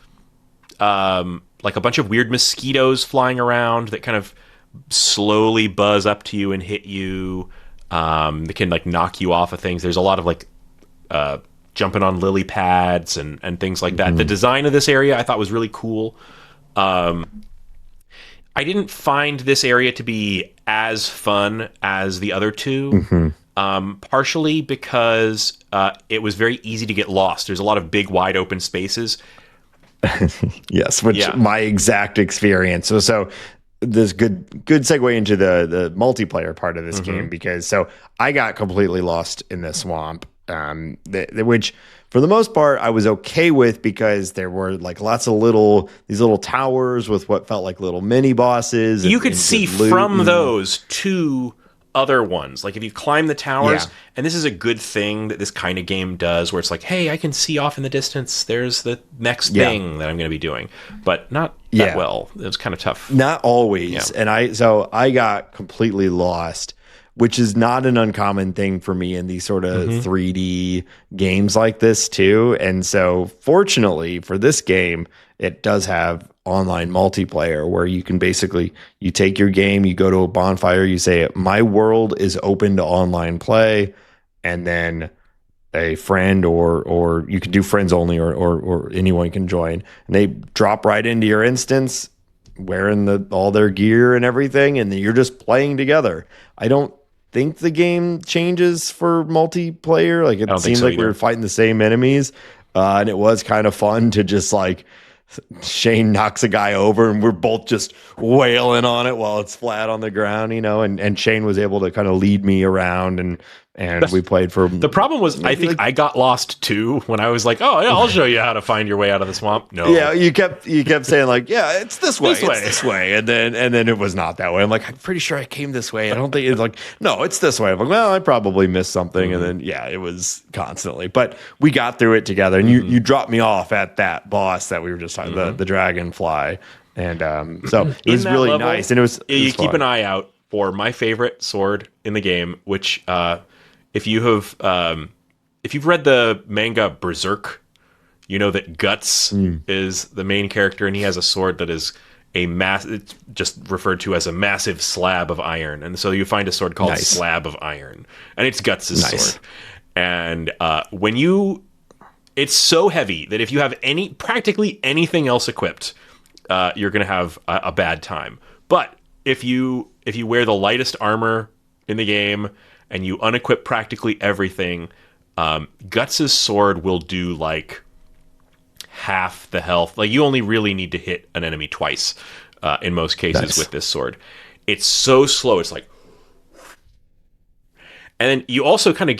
like a bunch of weird mosquitoes flying around that kind of slowly buzz up to you and hit you. They can like knock you off of things. There's a lot of like jumping on lily pads and things like that. The design of this area I thought was really cool. I didn't find this area to be as fun as the other two. Partially because it was very easy to get lost. There's a lot of big, wide open spaces. Yes, which my exact experience. So this good segue into the multiplayer part of this game, because I got completely lost in the swamp, which for the most part I was okay with, because there were like lots of these little towers with what felt like little mini bosses. You could see from those to other ones, like if you climb the towers, and this is a good thing that this kind of game does, where it's like, hey, I can see off in the distance there's the next thing that I'm going to be doing, but not that well. It was kind of tough, not always. And I got completely lost, which is not an uncommon thing for me in these sort of 3D games like this too. And so fortunately for this game, it does have online multiplayer, where you can basically, you take your game, you go to a bonfire, you say, my world is open to online play, and then a friend or you can do friends only, or anyone can join, and they drop right into your instance wearing all their gear and everything, and then you're just playing together. I don't think the game changes for multiplayer. Like I it don't think seemed so like we either. were fighting the same enemies, and it was kind of fun to just like Shane knocks a guy over and we're both just wailing on it while it's flat on the ground, and Shane was able to kind of lead me around and we played for The problem was, I think I got lost too when I was like, "Oh yeah, I'll show you how to find your way out of the swamp." No, yeah, you kept saying like, yeah, it's this way, This way. it's this way, and then it was not that way. I'm like, I'm pretty sure I came this way. I don't think it's like, no, it's this way. I'm like, well, I probably missed something, and then yeah, it was constantly, but we got through it together. And you dropped me off at that boss that we were just talking, the dragonfly, and so it was that really level, nice, and it was you keep fun. an eye out for my favorite sword in the game, which if you've read the manga Berserk, you know that Guts is the main character, and he has a sword that is it's just referred to as a massive slab of iron. And so you find a sword called Slab of Iron, and it's Guts' sword. And it's so heavy that if you have practically anything else equipped, you're going to have a bad time. But if you wear the lightest armor in the game and you unequip practically everything, Guts' sword will do like half the health. Like you only really need to hit an enemy twice in most cases with this sword. It's so slow. It's like, and then you also kind of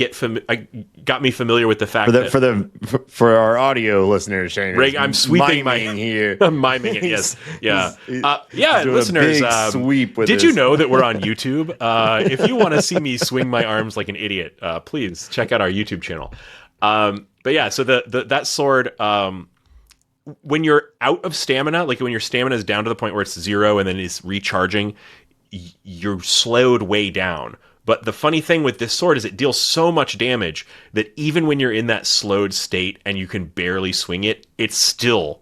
got me familiar with the fact for our audio listeners, Shane, I'm sweeping here. I'm miming it. Yes, yeah, yeah. doing Listeners, a big sweep with did this. you know that we're on YouTube? If you want to see me swing my arms like an idiot, please check out our YouTube channel. But yeah, so that sword, when you're out of stamina, like when your stamina is down to the point where it's 0 and then it's recharging, you're slowed way down. But the funny thing with this sword is it deals so much damage that even when you're in that slowed state and you can barely swing it, it still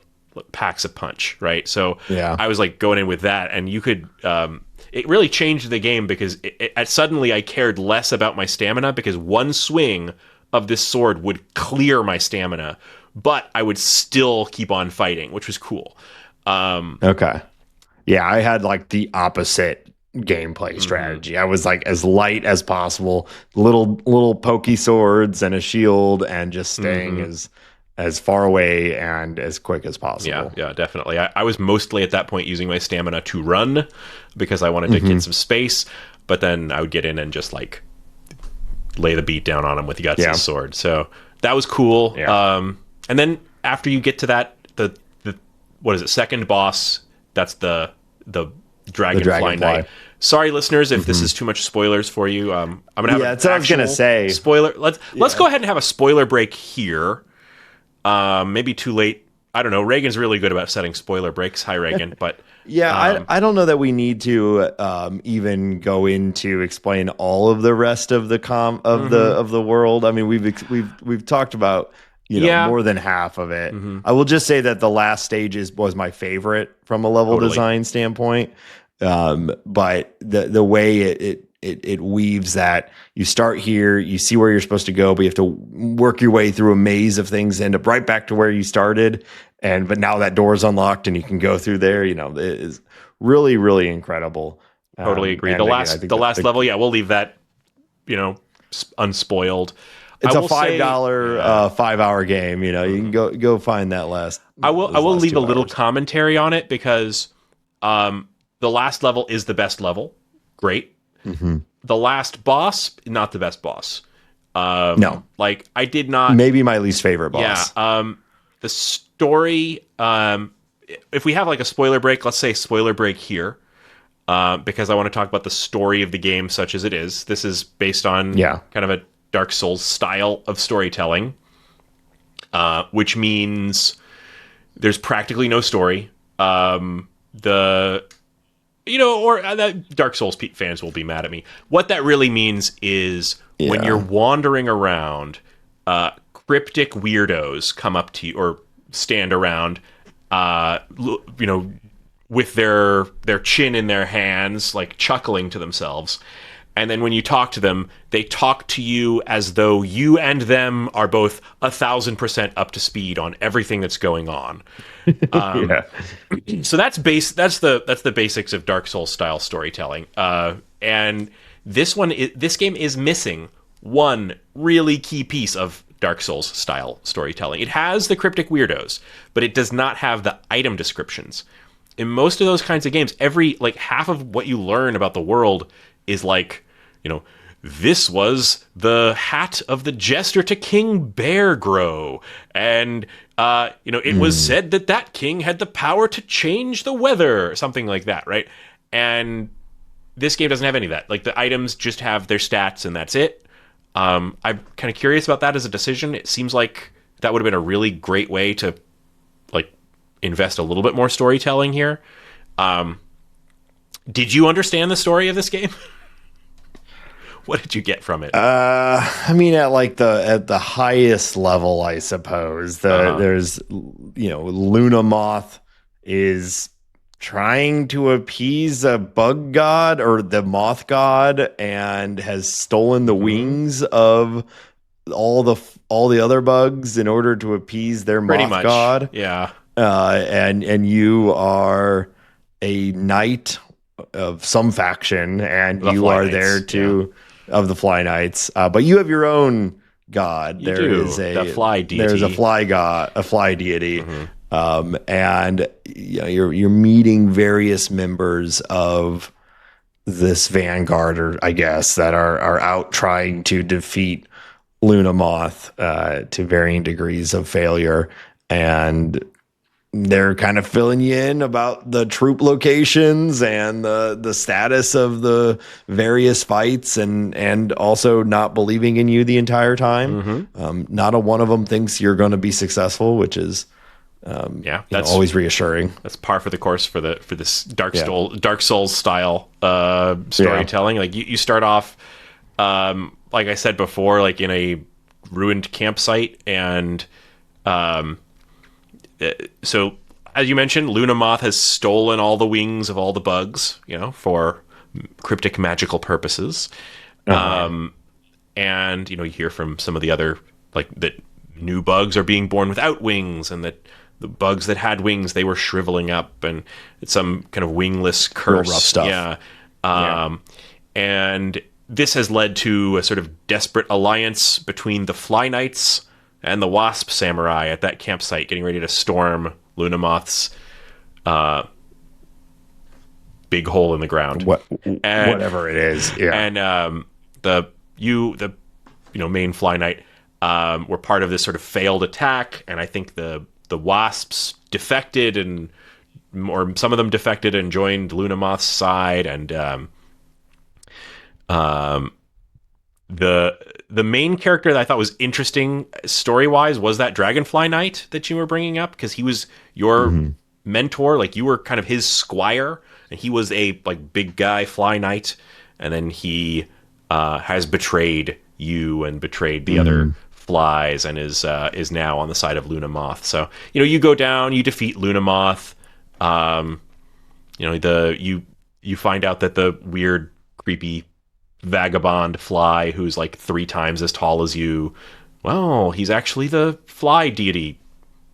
packs a punch, right? So yeah. I was like going in with that, and you could it really changed the game because suddenly I cared less about my stamina, because one swing of this sword would clear my stamina, but I would still keep on fighting, which was cool. Okay. Yeah, I had like the opposite gameplay strategy. I was like as light as possible, little pokey swords and a shield, and just staying as far away and as quick as possible. Yeah, definitely. I was mostly at that point using my stamina to run because I wanted to get some space, but then I would get in and just like lay the beat down on him with Guts' sword. So that was cool. Yeah. And then after you get to that, the what is it, second boss, that's the Dragon FlyKnight. Sorry, listeners, if this is too much spoilers for you. I'm gonna have that's what I was gonna say. Spoiler. Let's go ahead and have a spoiler break here. Maybe too late. I don't know. Reagan's really good about setting spoiler breaks. Hi, Reagan. But yeah, I don't know that we need to even go into explain all of the rest of the the world. I mean, we've talked about more than half of it. I will just say that the last stage was my favorite from a level design standpoint. But the way it weaves that you start here, you see where you're supposed to go, but you have to work your way through a maze of things, end up right back to where you started. But now that door is unlocked and you can go through there. It is really, really incredible. Totally agree. The last level, we'll leave that, unspoiled. It's a $5 5-hour game. You can go find that last. I will leave a little commentary on it because the last level is the best level. Great. The last boss, not the best boss. No. Like I did not. Maybe my least favorite boss. Yeah. The story. If we have like a spoiler break, let's say spoiler break here, because I want to talk about the story of the game, such as it is. This is based on kind of a Dark Souls style of storytelling, which means there's practically no story. That Dark Souls fans will be mad at me. What that really means is when you're wandering around, cryptic weirdos come up to you or stand around, with their chin in their hands, like chuckling to themselves. And then when you talk to them, they talk to you as though you and them are both 1,000% up to speed on everything that's going on. So that's the basics of Dark Souls style storytelling. And this game is missing one really key piece of Dark Souls style storytelling. It has the cryptic weirdos, but it does not have the item descriptions. In most of those kinds of games, half of what you learn about the world is this was the hat of the jester to King Bear Grow, and it was said that king had the power to change the weather, something like that, right? And this game doesn't have any of that. Like, the items just have their stats, and that's it. I'm kind of curious about that as a decision. It seems like that would have been a really great way to invest a little bit more storytelling here. Did you understand the story of this game? What did you get from it? I mean, at the highest level, I suppose there's Luna Moth is trying to appease a bug god or the moth god, and has stolen the wings of all the other bugs in order to appease their moth god. Yeah. And you are a knight of some faction, and you are there to of the FlyKnights, but you have your own god. The fly deity. There's a fly god, a fly deity. And you're meeting various members of this vanguard, or I guess, that are out trying to defeat Luna Moth to varying degrees of failure, and they're kind of filling you in about the troop locations and the status of the various fights, and also not believing in you the entire time. Not a one of them thinks you're going to be successful, which is that's always reassuring. That's par for the course for this Dark Souls style storytelling. Like, you start off, like I said before, like in a ruined campsite, and so, as you mentioned, Luna Moth has stolen all the wings of all the bugs, for cryptic magical purposes. And you hear from some of the other, that new bugs are being born without wings, and that the bugs that had wings, they were shriveling up, and it's some kind of wingless curse. Real rough stuff. Yeah. And this has led to a sort of desperate alliance between the FlyKnights and the Wasp Samurai at that campsite, getting ready to storm Luna Moth's big hole in the ground. Whatever it is. Yeah. And the main FlyKnight were part of this sort of failed attack, and I think the Wasps defected, or some of them defected and joined Luna Moth's side, and the main character that I thought was interesting story-wise was that Dragonfly Knight that you were bringing up, because he was your mentor. Like, you were kind of his squire, and he was a big guy Fly Knight, and then he has betrayed you and betrayed the other flies, and is now on the side of Luna Moth. So you go down, you defeat Luna Moth. You find out that the weird, creepy vagabond fly who's 3 times as tall as you, well, he's actually the fly deity.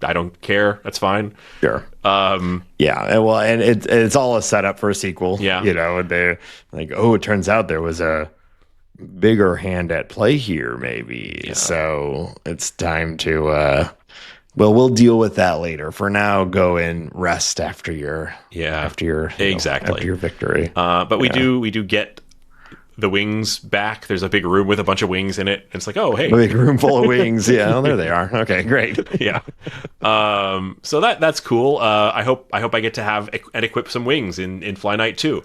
I don't care. That's fine. Sure. Yeah. Well, and it's all a setup for a sequel. Yeah. They're like, it turns out there was a bigger hand at play here, maybe. Yeah. So it's time to, we'll deal with that later. For now, go and rest after your victory. But we do get the wings back. There's a big room with a bunch of wings in it. It's like, oh, hey. A big room full of wings. Yeah, there they are. Okay, great. Yeah. So that's cool. I hope I get to have and equip some wings in FlyKnight 2.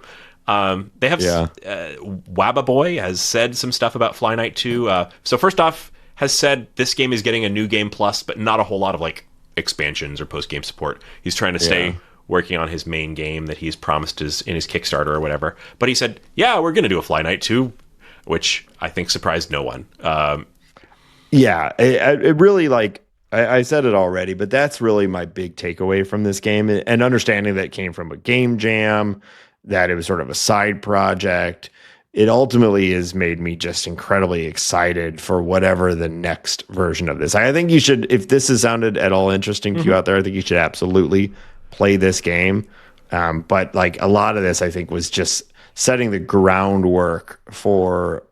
They have Wabba Boy has said some stuff about FlyKnight 2. So first off, has said this game is getting a new game plus, but not a whole lot of expansions or post game support. He's trying to stay working on his main game that he's promised in his Kickstarter or whatever. But he said, yeah, we're going to do a FlyKnight 2, which I think surprised no one. It really, I said it already, but that's really my big takeaway from this game, and understanding that it came from a game jam, that it was sort of a side project. It ultimately has made me just incredibly excited for whatever the next version of this. I think you should, if this has sounded at all interesting to you out there, I think you should absolutely play this game. But like a lot of this, I think, was just setting the groundwork for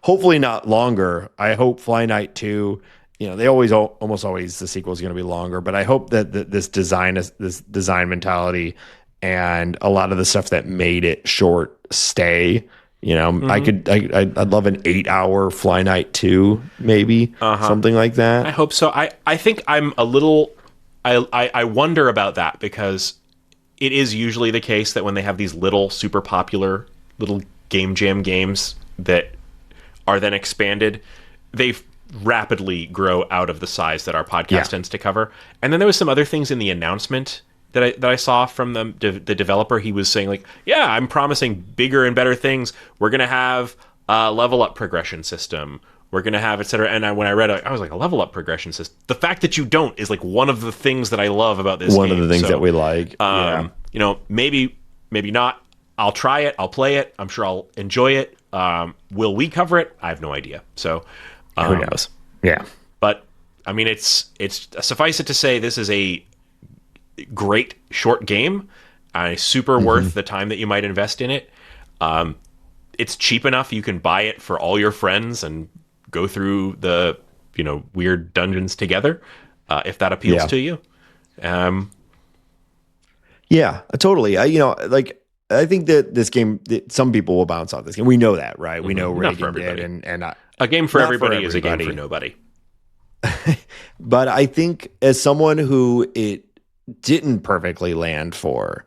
hopefully not longer. I hope FlyKnight 2, they almost always the sequel is going to be longer, but I hope that this design mentality and a lot of the stuff that made it short stay. I'd love an 8-hour FlyKnight 2, maybe something like that. I hope so. I think I'm a little, I wonder about that, because it is usually the case that when they have these little super popular little game jam games that are then expanded, they rapidly grow out of the size that our podcast tends to cover. And then there was some other things in the announcement that I saw from the developer. He was saying like, yeah, I'm promising bigger and better things. We're going to have a level up progression system. We're going to have et cetera. And when I read it, I was like, a level up progression system. The fact that you don't is like one of the things that I love about this game. One of the things that we like. Maybe not. I'll try it. I'll play it. I'm sure I'll enjoy it. Will we cover it? I have no idea. So who knows? Yeah. But I mean, it's suffice it to say, this is a great short game. Super worth the time that you might invest in it. It's cheap enough. You can buy it for all your friends and go through the, weird dungeons together. If that appeals to you. Yeah, totally. I think that this game, some people will bounce off this game. We know that, right? We know Reagan did, and a game for everybody is a game for nobody. But I think as someone who it didn't perfectly land for,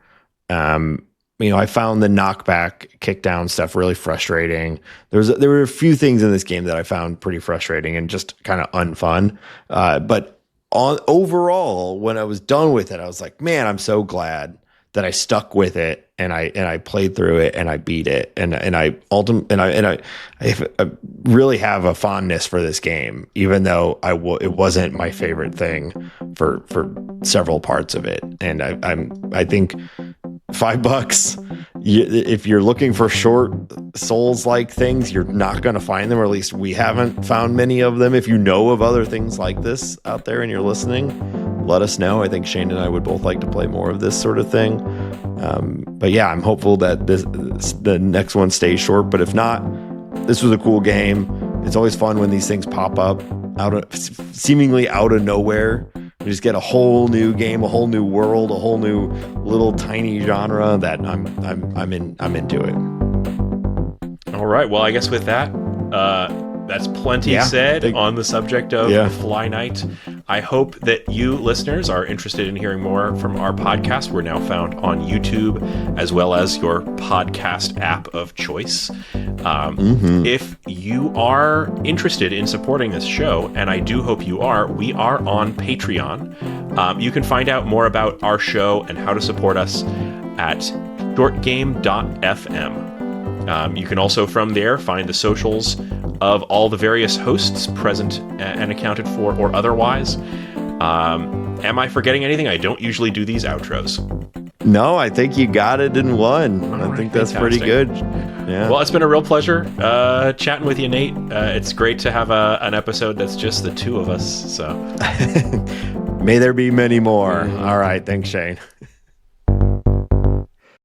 I found the knockback, kickdown stuff really frustrating. There were a few things in this game that I found pretty frustrating and just kind of unfun. But overall, when I was done with it, I was like, man, I'm so glad that I stuck with it and I played through it and I beat it and I really have a fondness for this game, even though it wasn't my favorite thing for several parts of it. And I think $5, if you're looking for short Souls-like things, you're not going to find them, or at least we haven't found many of them. If you know of other things like this out there and you're listening, let us know. I think Shane and I would both like to play more of this sort of thing. But yeah, I'm hopeful that the next one stays short. But if not, this was a cool game. It's always fun when these things pop up seemingly out of nowhere. We just get a whole new game, a whole new world, a whole new little tiny genre that I'm into it. All right. Well, I guess with that, that's plenty said on the subject of FlyKnight. I hope that you listeners are interested in hearing more from our podcast. We're now found on YouTube as well as your podcast app of choice. If you are interested in supporting this show, and I do hope you are, we are on Patreon. You can find out more about our show and how to support us at shortgame.fm. You can also from there find the socials of all the various hosts present and accounted for or otherwise. Am I forgetting anything? I don't usually do these outros. No, I think you got it in one. I think that's pretty good. Yeah. Well, it's been a real pleasure chatting with you, Nate. It's great to have an episode that's just the two of us. So may there be many more. All right. Thanks, Shane.